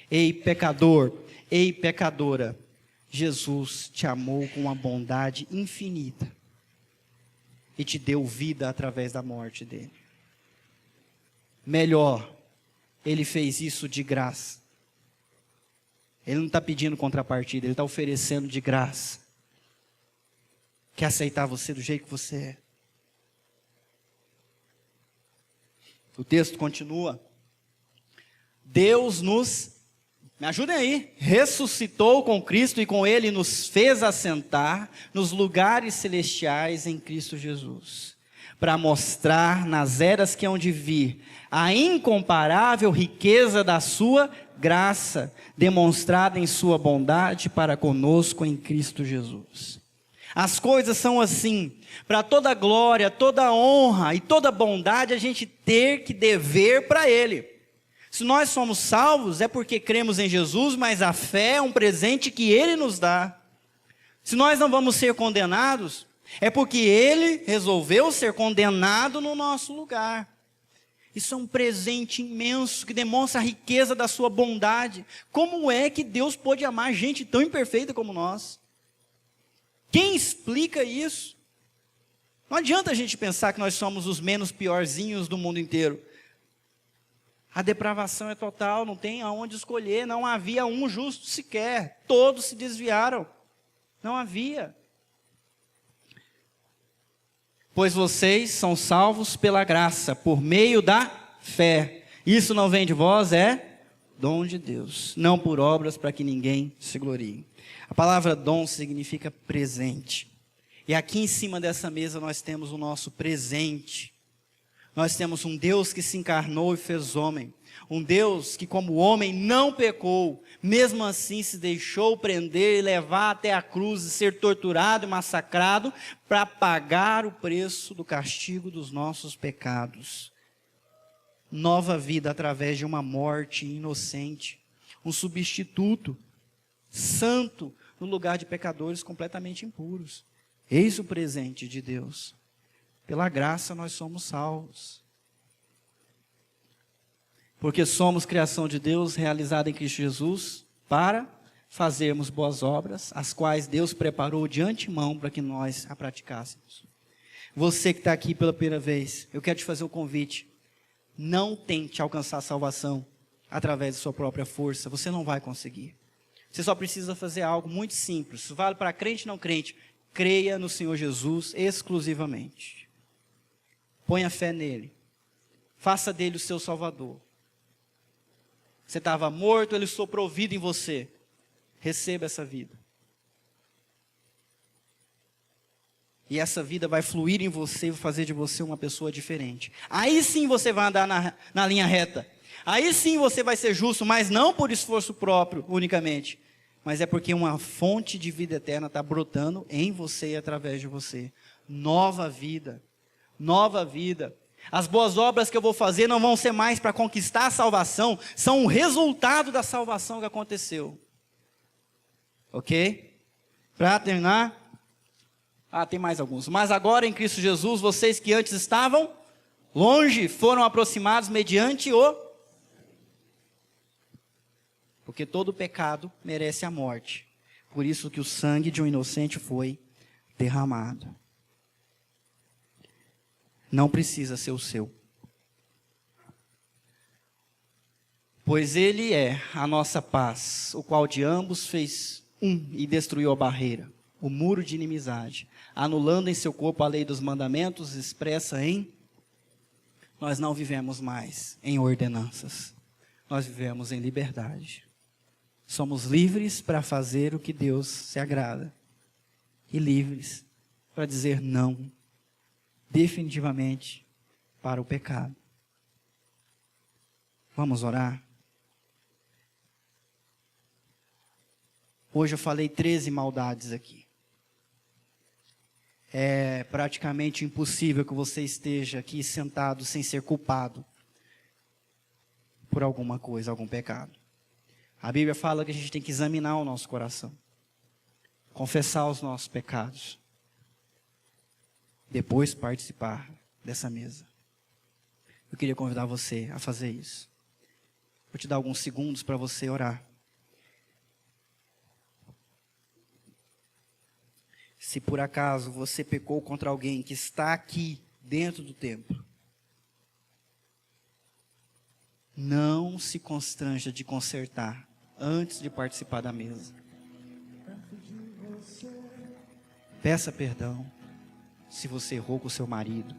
Ei, pecador, ei, pecadora, Jesus te amou com uma bondade infinita e te deu vida através da morte dele. Melhor, ele fez isso de graça. Ele não está pedindo contrapartida, ele está oferecendo de graça. Quer aceitar você do jeito que você é. O texto continua. Deus nos, me ajudem aí, ressuscitou com Cristo e com Ele nos fez assentar nos lugares celestiais em Cristo Jesus, para mostrar nas eras que hão de vir a incomparável riqueza da sua graça, demonstrada em sua bondade para conosco em Cristo Jesus. As coisas são assim, para toda glória, toda honra e toda bondade a gente ter que dever para Ele. Se nós somos salvos é porque cremos em Jesus, mas a fé é um presente que Ele nos dá. Se nós não vamos ser condenados, é porque Ele resolveu ser condenado no nosso lugar. Isso é um presente imenso que demonstra a riqueza da sua bondade. Como é que Deus pode amar gente tão imperfeita como nós? Quem explica isso? Não adianta a gente pensar que nós somos os menos piorzinhos do mundo inteiro. A depravação é total, não tem aonde escolher, não havia um justo sequer, todos se desviaram, não havia. Pois vocês são salvos pela graça, por meio da fé. Isso não vem de vós, é dom de Deus, não por obras para que ninguém se glorie. A palavra dom significa presente. E aqui em cima dessa mesa nós temos o nosso presente. Nós temos um Deus que se encarnou e fez homem. Um Deus que, como homem, não pecou. Mesmo assim se deixou prender e levar até a cruz e ser torturado e massacrado para pagar o preço do castigo dos nossos pecados. Nova vida através de uma morte inocente. Um substituto santo no lugar de pecadores completamente impuros. Eis o presente de Deus. Pela graça nós somos salvos. Porque somos criação de Deus realizada em Cristo Jesus para fazermos boas obras, as quais Deus preparou de antemão para que nós a praticássemos. Você que está aqui pela primeira vez, eu quero te fazer um convite. Não tente alcançar a salvação através da sua própria força. Você não vai conseguir. Você só precisa fazer algo muito simples. Isso vale para crente e não crente. Creia no Senhor Jesus exclusivamente. Ponha fé nele. Faça dele o seu Salvador. Você estava morto, ele soprou vida em você. Receba essa vida. E essa vida vai fluir em você e vai fazer de você uma pessoa diferente. Aí sim você vai andar na linha reta. Aí sim você vai ser justo, mas não por esforço próprio unicamente. Mas é porque uma fonte de vida eterna está brotando em você e através de você. Nova vida. Nova vida. As boas obras que eu vou fazer não vão ser mais para conquistar a salvação, são o resultado da salvação que aconteceu. Ok? Para terminar. Tem mais alguns. Mas agora em Cristo Jesus, vocês que antes estavam longe, foram aproximados mediante o... Porque todo pecado merece a morte. Por isso que o sangue de um inocente foi derramado. Não precisa ser o seu. Pois ele é a nossa paz, o qual de ambos fez um e destruiu a barreira, o muro de inimizade, anulando em seu corpo a lei dos mandamentos expressa em... Nós não vivemos mais em ordenanças. Nós vivemos em liberdade. Somos livres para fazer o que Deus se agrada. E livres para dizer não, definitivamente, para o pecado. Vamos orar? Hoje eu falei 13 maldades aqui. É praticamente impossível que você esteja aqui sentado sem ser culpado por alguma coisa, algum pecado. A Bíblia fala que a gente tem que examinar o nosso coração. confessar os nossos pecados, depois participar dessa mesa. Eu queria convidar você a fazer isso. Vou te dar alguns segundos para você orar. Se por acaso você pecou contra alguém que está aqui dentro do templo, não se constranja de consertar antes de participar da mesa. Peça perdão se você errou com o seu marido.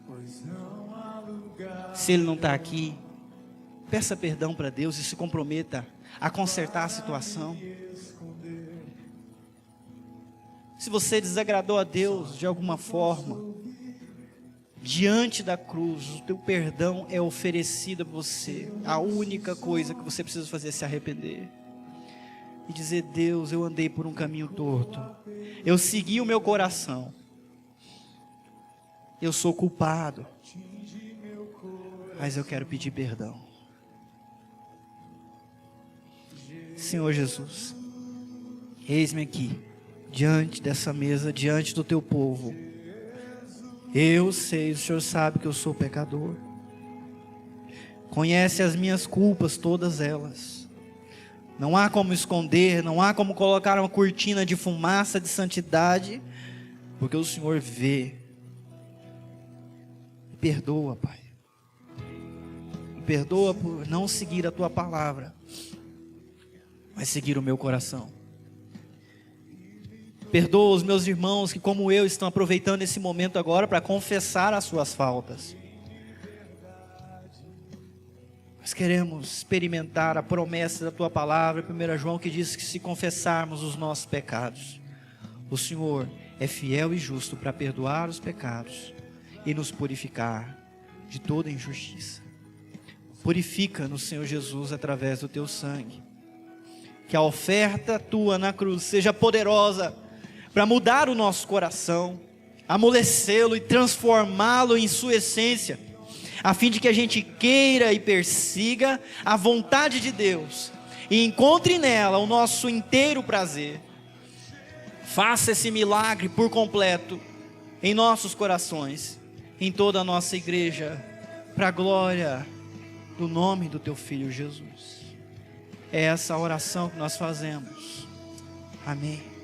Se ele não está aqui, peça perdão para Deus e se comprometa a consertar a situação. Se você desagradou a Deus de alguma forma, diante da cruz, o teu perdão é oferecido a você. A única coisa que você precisa fazer é se arrepender e dizer: Deus, eu andei por um caminho torto, eu segui o meu coração, eu sou culpado, mas eu quero pedir perdão. Senhor Jesus, eis-me aqui, diante dessa mesa, diante do teu povo. Eu sei, o Senhor sabe que eu sou pecador. Conhece as minhas culpas, todas elas. Não há como esconder, não há como colocar uma cortina de fumaça de santidade, porque o Senhor vê. Me perdoa, Pai. Me perdoa por não seguir a tua palavra, mas seguir o meu coração. Perdoa os meus irmãos que, como eu, estão aproveitando esse momento agora para confessar as suas faltas. Nós queremos experimentar a promessa da tua palavra, 1 João, que diz que se confessarmos os nossos pecados, o Senhor é fiel e justo para perdoar os pecados e nos purificar de toda injustiça. Purifica-nos, Senhor Jesus, através do teu sangue. Que a oferta tua na cruz seja poderosa para mudar o nosso coração, amolecê-lo e transformá-lo em sua essência, a fim de que a gente queira e persiga a vontade de Deus e encontre nela o nosso inteiro prazer. Faça esse milagre por completo em nossos corações, em toda a nossa igreja, para a glória do nome do teu Filho Jesus. É essa a oração que nós fazemos. Amém.